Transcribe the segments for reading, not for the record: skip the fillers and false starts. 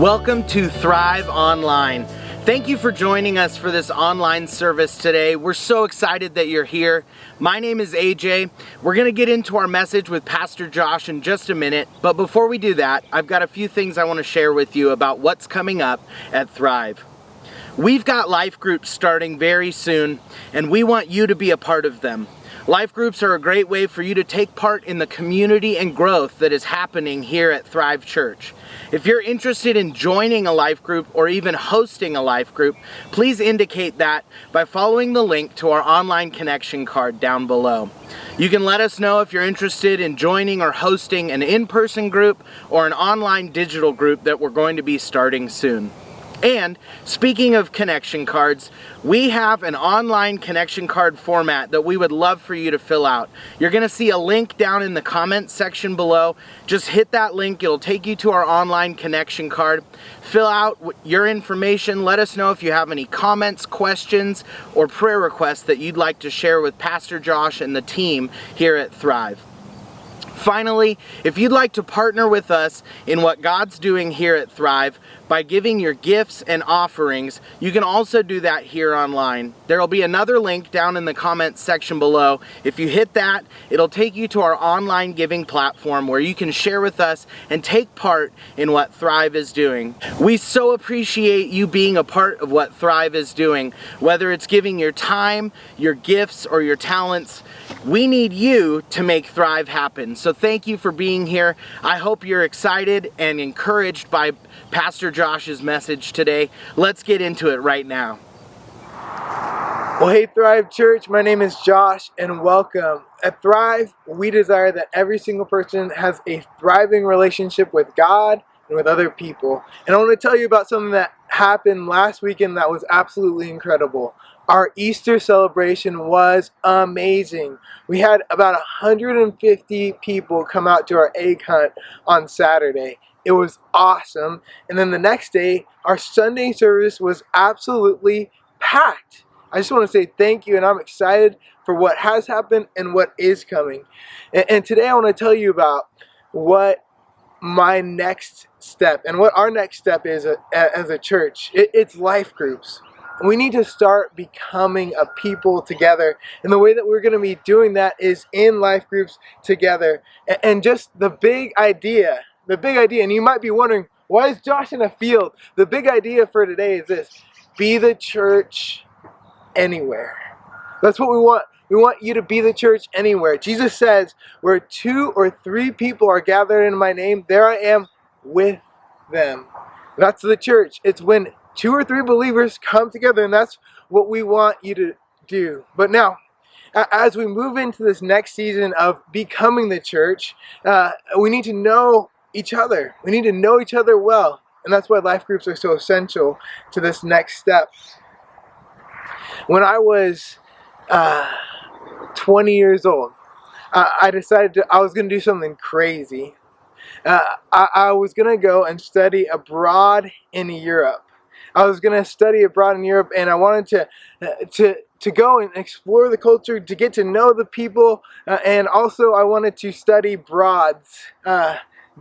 Welcome to Thrive Online. Thank you for joining us for this online service today. We're so excited that you're here. My name is AJ. We're going to get into our message with Pastor Josh in just a minute, but before we do that, I've got a few things I want to share with you about what's coming up at Thrive. We've got life groups starting very soon, and we want you to be a part of them. Life groups are a great way for you to take part in the community and growth that is happening here at Thrive Church. If you're interested in joining a life group or even hosting a life group, please indicate that by following the link to our online connection card down below. You can let us know if you're interested in joining or hosting an in-person group or an online digital group that we're going to be starting soon. And speaking of connection cards, we have an online connection card format that we would love for you to fill out. You're going to see a link down in the comments section below. Just hit that link. It'll take you to our online connection card. Fill out your information. Let us know if you have any comments, questions, or prayer requests that you'd like to share with Pastor Josh and the team here at Thrive. Finally, if you'd like to partner with us in what God's doing here at Thrive by giving your gifts and offerings, you can also do that here online. There will be another link down in the comments section below. If you hit that, it'll take you to our online giving platform where you can share with us and take part in what Thrive is doing. We so appreciate you being a part of what Thrive is doing, whether it's giving your time, your gifts, or your talents. We need you to make Thrive happen. So thank you for being here. I hope you're excited and encouraged by Pastor Josh's message today. Let's get into it right now. Well, hey Thrive Church, my name is Josh and welcome. At Thrive, we desire that every single person has a thriving relationship with God and with other people. And I want to tell you about something that happened last weekend that was absolutely incredible. Our Easter celebration was amazing. We had about 150 people come out to our egg hunt on Saturday. It was awesome. And then the next day, our Sunday service was absolutely packed. I just want to say thank you, and I'm excited for what has happened and what is coming. And today I want to tell you about what my next step and what our next step is as a church. It's life groups. We need to start becoming a people together. And the way that we're going to be doing that is in life groups together. And just the big idea, and you might be wondering, why is Josh in a field? The big idea for today is this: be the church anywhere. That's what we want. We want you to be the church anywhere. Jesus says, where 2 or 3 people are gathered in my name, there I am with them. That's the church. It's when 2 or 3 believers come together, and that's what we want you to do. But now, as we move into this next season of becoming the church, we need to know each other. We need to know each other well. And that's why life groups are so essential to this next step. When I was 20 years old, I decided I was going to do something crazy. I was going to go and study abroad in Europe. I was going to study abroad in Europe, and I wanted to go and explore the culture, to get to know the people, and also I wanted to study broads.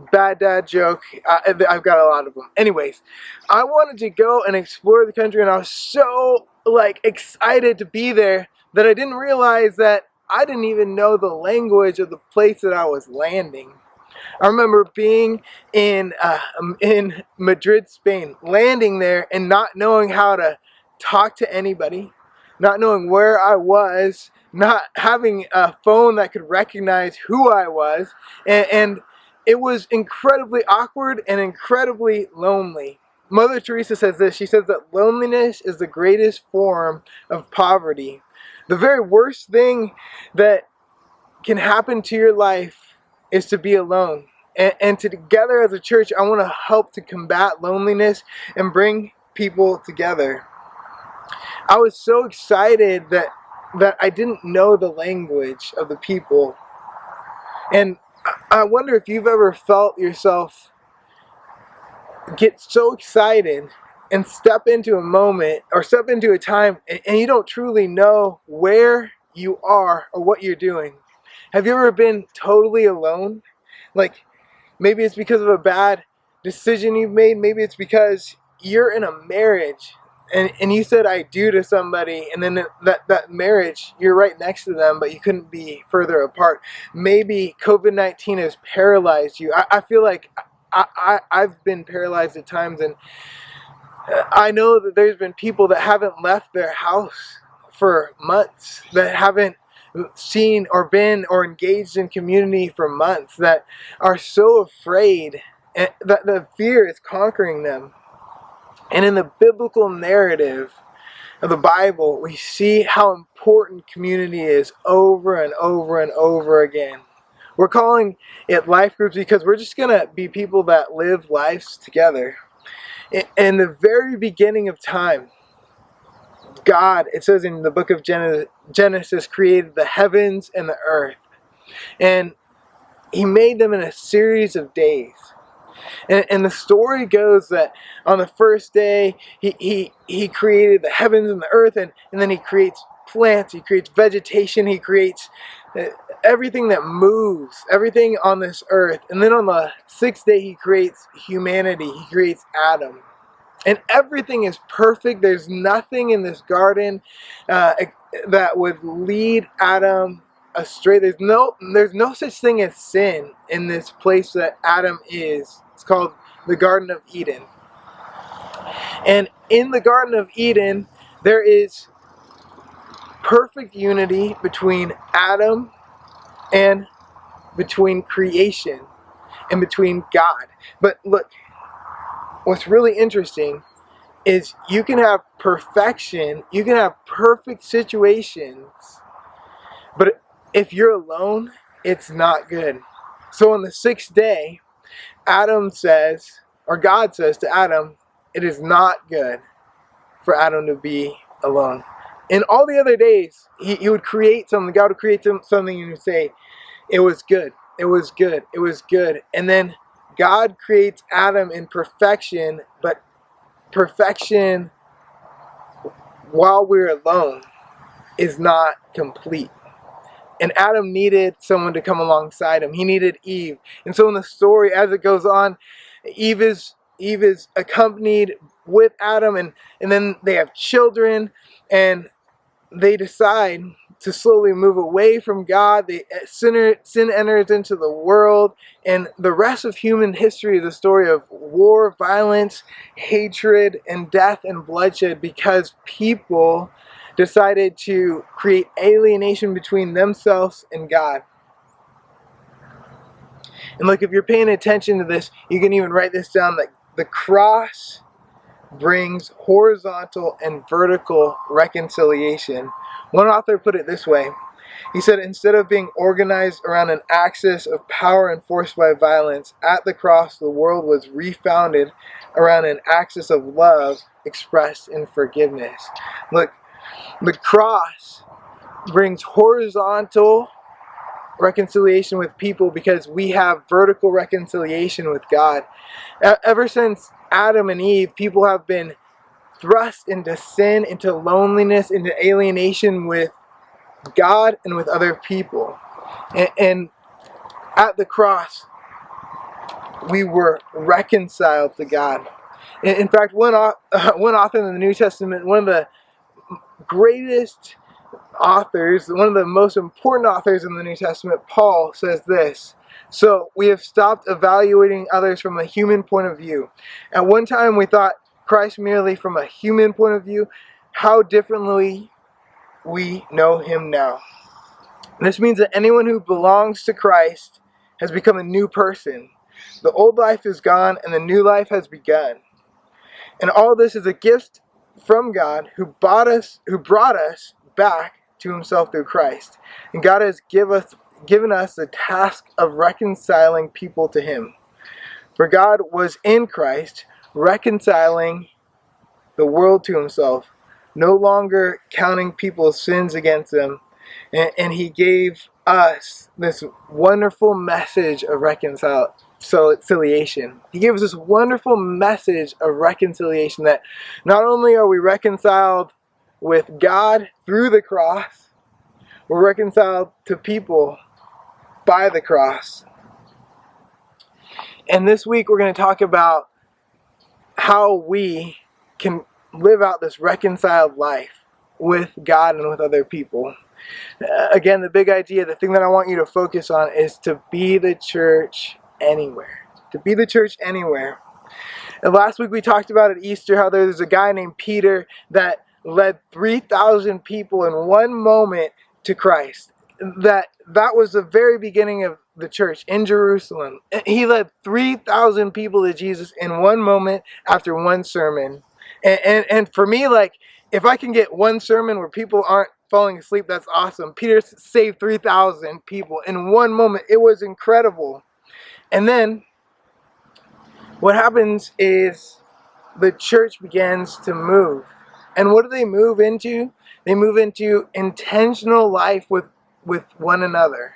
Bad dad joke. I've got a lot of them. Anyways, I wanted to go and explore the country, and I was so excited to be there that I didn't realize that I didn't even know the language of the place that I was landing. I remember being in Madrid, Spain, landing there and not knowing how to talk to anybody, not knowing where I was, not having a phone that could recognize who I was, and it was incredibly awkward and incredibly lonely. Mother Teresa says this. She says that loneliness is the greatest form of poverty. The very worst thing that can happen to your life is to be alone. And together as a church, I want to help to combat loneliness and bring people together. I was so excited that I didn't know the language of the people. And I wonder if you've ever felt yourself get so excited and step into a moment or step into a time and you don't truly know where you are or what you're doing. Have you ever been totally alone? Like, maybe it's because of a bad decision you've made. Maybe it's because you're in a marriage and you said I do to somebody, and then that marriage, you're right next to them, but you couldn't be further apart. Maybe COVID-19 has paralyzed you. I feel like I've been paralyzed at times, and I know that there's been people that haven't left their house for months, that haven't seen or been or engaged in community for months, that are so afraid, and that the fear is conquering them. And in the biblical narrative of the Bible, we see how important community is over and over and over again. We're calling it life groups because we're just going to be people that live lives together. In the very beginning of time, God, it says in the book of Genesis, created the heavens and the earth. And he made them in a series of days. And the story goes that on the first day, he created the heavens and the earth, and then he creates plants, he creates vegetation, he creates everything that moves, everything on this earth. And then on the sixth day, he creates humanity, he creates Adam. And everything is perfect. There's nothing in this garden that would lead Adam astray. There's no such thing as sin in this place that Adam is. It's called the Garden of Eden. And in the Garden of Eden, there is perfect unity between Adam and between creation and between God. But look, what's really interesting is you can have perfection, you can have perfect situations, but if you're alone, it's not good. So on the sixth day, Adam says, or God says to Adam, it is not good for Adam to be alone. In all the other days, he would create something, God would create something and he would say, it was good, it was good, it was good. And then God creates Adam in perfection, but perfection while we're alone is not complete. And Adam needed someone to come alongside him. He needed Eve. And so in the story, as it goes on, Eve is accompanied with Adam, and then they have children, and they decide to slowly move away from God. Sin enters into the world, and the rest of human history is a story of war, violence, hatred, and death and bloodshed because people decided to create alienation between themselves and God. And look, if you're paying attention to this, you can even write this down, that the cross brings horizontal and vertical reconciliation. One author put it this way. He said, instead of being organized around an axis of power enforced by violence, at the cross the world was refounded around an axis of love expressed in forgiveness. Look, the cross brings horizontal reconciliation with people because we have vertical reconciliation with God. Ever since Adam and Eve, people have been thrust into sin, into loneliness, into alienation with God and with other people. And at the cross, we were reconciled to God. In fact, one author in the New Testament, one of the greatest authors, one of the most important authors in the New Testament, Paul, says this: so we have stopped evaluating others from a human point of view. At one time we thought Christ merely from a human point of view. How differently we know him now. And this means that anyone who belongs to Christ has become a new person. The old life is gone and the new life has begun. And all this is a gift from God who brought us back to himself through Christ. And God has given us the task of reconciling people to him. For God was in Christ, reconciling the world to himself, no longer counting people's sins against them. And he gave us this wonderful message of reconciliation. He gave us this wonderful message of reconciliation, that not only are we reconciled with God through the cross, we're reconciled to people by the cross. And this week we're going to talk about how we can live out this reconciled life with God and with other people. Again, the big idea, the thing that I want you to focus on is to be the church anywhere. To be the church anywhere. And last week we talked about at Easter how there's a guy named Peter that led 3,000 people in one moment to Christ. That was the very beginning of the church in Jerusalem. He led 3,000 people to Jesus in one moment after one sermon. And for me, like, if I can get one sermon where people aren't falling asleep, that's awesome. Peter saved 3,000 people in one moment. It was incredible. And then what happens is the church begins to move. And what do they move into? They move into intentional life with one another.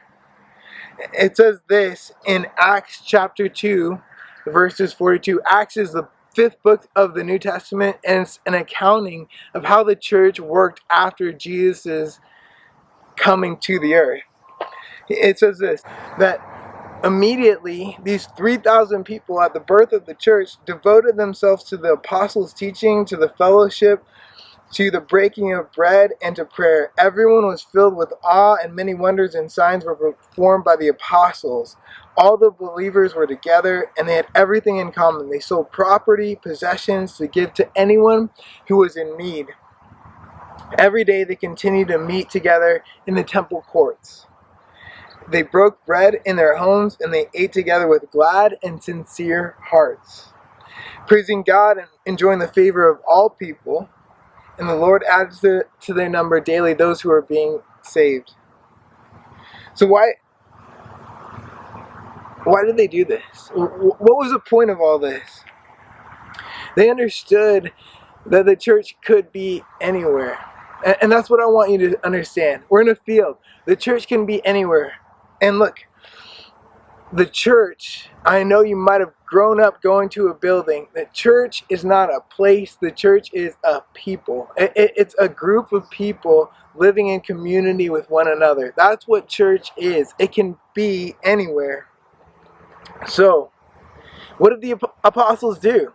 It says this in Acts chapter 2, verses 42. Acts is the 5th book of the New Testament, and it's an accounting of how the church worked after Jesus' coming to the earth. It says this, that immediately these 3,000 people at the birth of the church devoted themselves to the apostles' teaching, to the fellowship, to the breaking of bread, and to prayer. Everyone was filled with awe, and many wonders and signs were performed by the apostles. All the believers were together, and they had everything in common. They sold property, possessions to give to anyone who was in need. Every day they continued to meet together in the temple courts. They broke bread in their homes, and they ate together with glad and sincere hearts, praising God and enjoying the favor of all people. And the Lord added to their number daily those who are being saved. So why did they do this? What was the point of all this? They understood that the church could be anywhere. And that's what I want you to understand. We're in a field. The church can be anywhere. And look, the church, I know you might have grown up going to a building. The church is not a place. The church is a people. It's a group of people living in community with one another. That's what church is. It can be anywhere. So, what did the apostles do?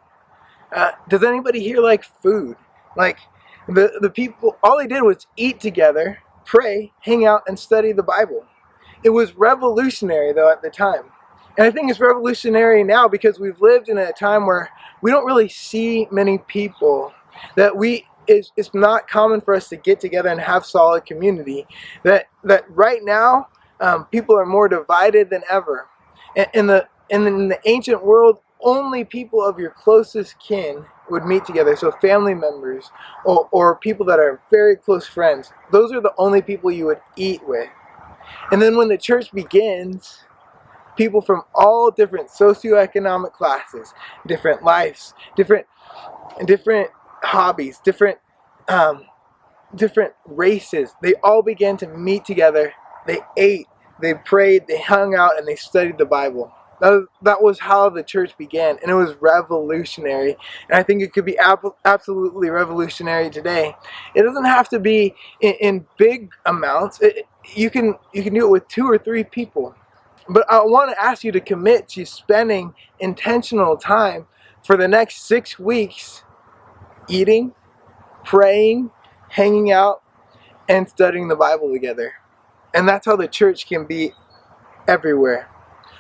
Does anybody here like food? Like, the people, all they did was eat together, pray, hang out, and study the Bible. It was revolutionary, though, at the time. And I think it's revolutionary now because we've lived in a time where we don't really see many people. It's not common for us to get together and have solid community. That right now, people are more divided than ever. In the ancient world, only people of your closest kin would meet together. So family members or people that are very close friends. Those are the only people you would eat with. And then when the church begins, people from all different socioeconomic classes, different lives, different hobbies, different races, they all began to meet together. They ate, they prayed, they hung out, and they studied the Bible. That was how the church began, and it was revolutionary. And I think it could be absolutely revolutionary today. It doesn't have to be in big amounts. You can do it with 2 or 3 people. But I want to ask you to commit to spending intentional time for the next 6 weeks eating, praying, hanging out, and studying the Bible together. And that's how the church can be everywhere.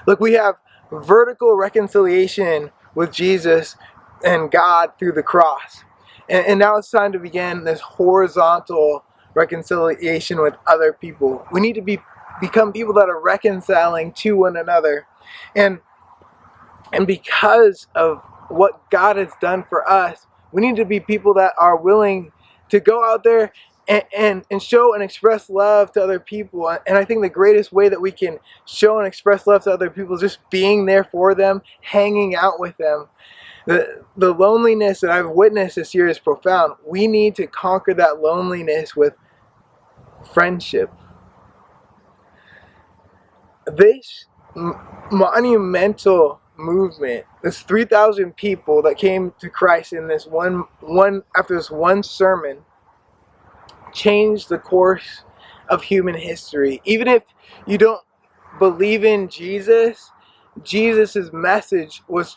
Look, we have vertical reconciliation with Jesus and God through the cross. And now it's time to begin this horizontal reconciliation with other people. We need to become people that are reconciling to one another. And because of what God has done for us, we need to be people that are willing to go out there and show and express love to other people. And I think the greatest way that we can show and express love to other people is just being there for them, hanging out with them. The loneliness that I've witnessed this year is profound. We need to conquer that loneliness with friendship. This monumental movement, this 3,000 people that came to Christ in this one after this one sermon, changed the course of human history. Even if you don't believe in Jesus, Jesus' message was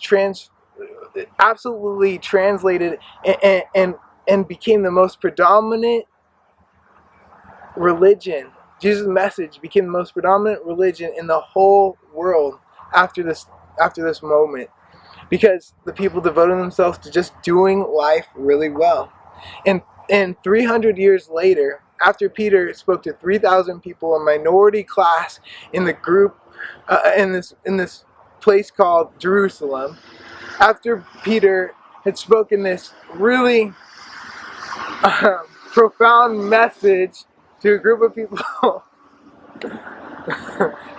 absolutely translated and became the most predominant religion. Jesus' message became the most predominant religion in the whole world after this moment, because the people devoted themselves to just doing life really well. And 300 years later, after Peter spoke to 3,000 people, a minority class in the group in this place called Jerusalem, after Peter had spoken this really profound message to a group of people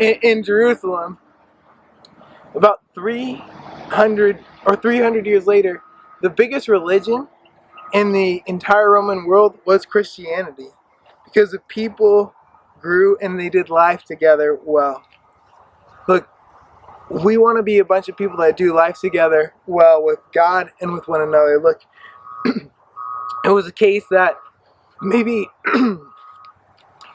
in Jerusalem, about 300 years later, the biggest religion in the entire Roman world was Christianity, because the people grew and they did life together well. Look, we want to be a bunch of people that do life together well with God and with one another. Look, it was a case that maybe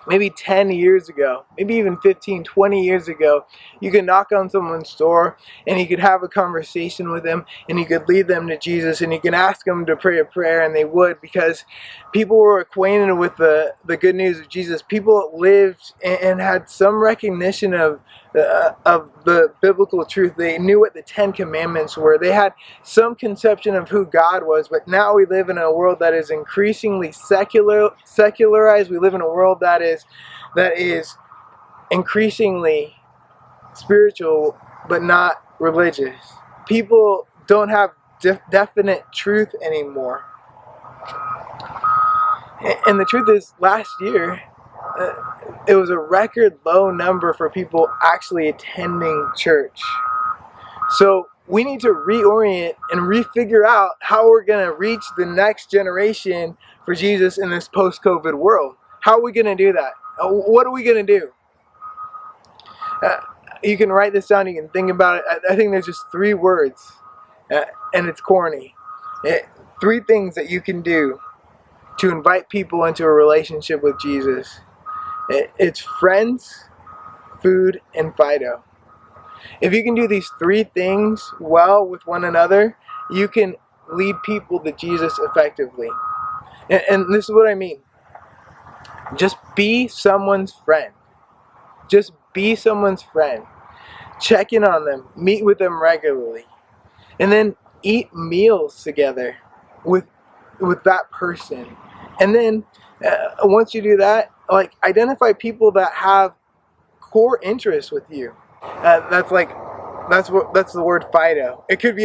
10 years ago, maybe even 15, 20 years ago, you could knock on someone's door and you could have a conversation with them and you could lead them to Jesus and you can ask them to pray a prayer, and they would, because people were acquainted with the good news of Jesus. People lived and had some recognition of the biblical truth. They knew what the 10 Commandments were. They had some conception of who God was. But now we live in a world that is increasingly secularized. We live in a world that is increasingly spiritual but not religious. People don't have definite truth anymore. And the truth is, last year, it was a record low number for people actually attending church. So we need to reorient and refigure out how we're going to reach the next generation for Jesus in this post-COVID world. How are we going to do that? What are we going to do? You can write this down. You can think about it. I think there's just 3 words, and it's corny. 3 things that you can do to invite people into a relationship with Jesus. It's friends, food, and Fido. If you can do these 3 things well with one another, you can lead people to Jesus effectively. And this is what I mean. Just be someone's friend. Just be someone's friend. Check in on them. Meet with them regularly. And then eat meals together with that person. And then once you do that, like, identify people that have core interests with you. That's the word Fido. It could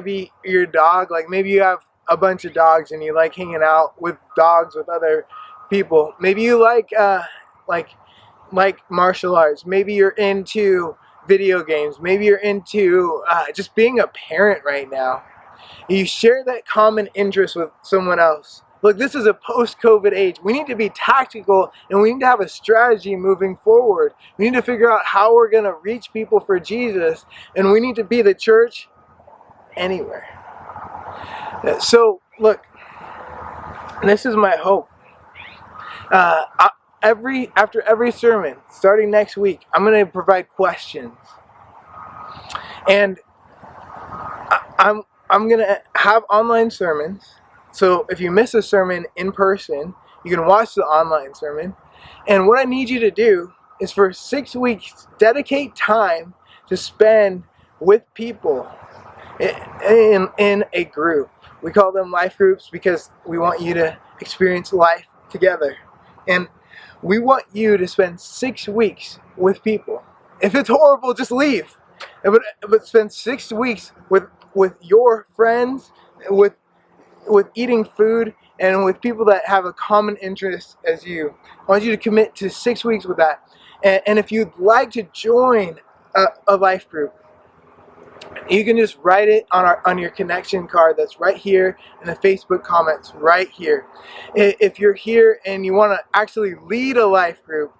be your dog. Like, maybe you have a bunch of dogs and you like hanging out with dogs with other people. Maybe you like martial arts. Maybe you're into video games. Maybe you're into just being a parent right now. You share that common interest with someone else. Look, this is a post-COVID age. We need to be tactical and we need to have a strategy moving forward. We need to figure out how we're going to reach people for Jesus, and we need to be the church anywhere. So, look, this is my hope. After every sermon, starting next week, I'm going to provide questions. And I'm going to have online sermons. So if you miss a sermon in person, you can watch the online sermon. And what I need you to do is, for 6 weeks, dedicate time to spend with people in a group. We call them life groups because we want you to experience life together. And we want you to spend 6 weeks with people. If it's horrible, just leave. But spend 6 weeks with your friends, with eating food, and with people that have a common interest as you. I want you to commit to 6 weeks with that. And if you'd like to join a life group, you can just write it on your connection card that's right here in the Facebook comments right here. If you're here and you want to actually lead a life group,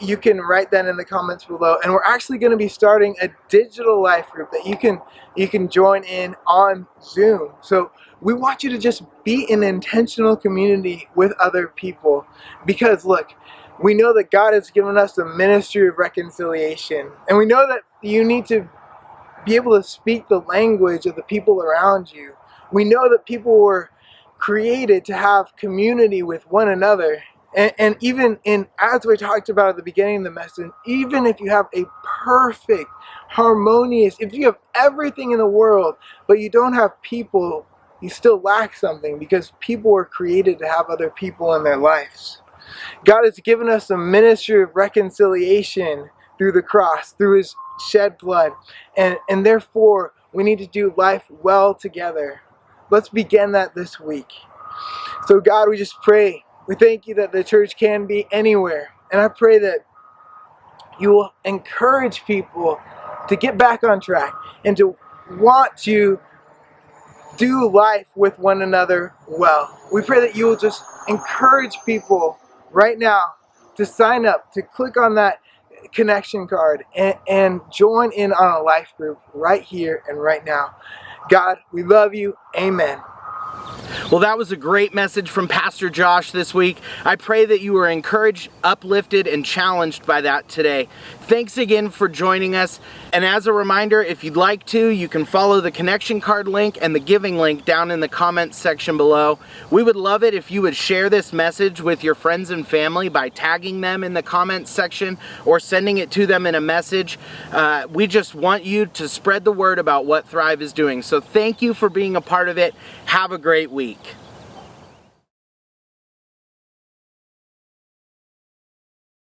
you can write that in the comments below. And we're actually going to be starting a digital life group that you can join in on Zoom. So we want you to just be in intentional community with other people, because look, we know that God has given us the ministry of reconciliation, and we know that you need to be able to speak the language of the people around you. We know that people were created to have community with one another. And even as we talked about at the beginning of the message, even if you have a perfect, harmonious, if you have everything in the world, but you don't have people, you still lack something, because people were created to have other people in their lives. God has given us a ministry of reconciliation through the cross, through His shed blood, and therefore we need to do life well together. Let's begin that this week. So God, we just pray. We thank you that the church can be anywhere. And I pray that you will encourage people to get back on track and to want to do life with one another well. We pray that you will just encourage people right now to sign up, to click on that connection card and join in on a life group right here and right now. God, we love you. Amen. Well, that was a great message from Pastor Josh this week. I pray that you were encouraged, uplifted, and challenged by that today. Thanks again for joining us. And as a reminder, if you'd like to, you can follow the connection card link and the giving link down in the comments section below. We would love it if you would share this message with your friends and family by tagging them in the comments section or sending it to them in a message. We just want you to spread the word about what Thrive is doing. So thank you for being a part of it. Have a great week.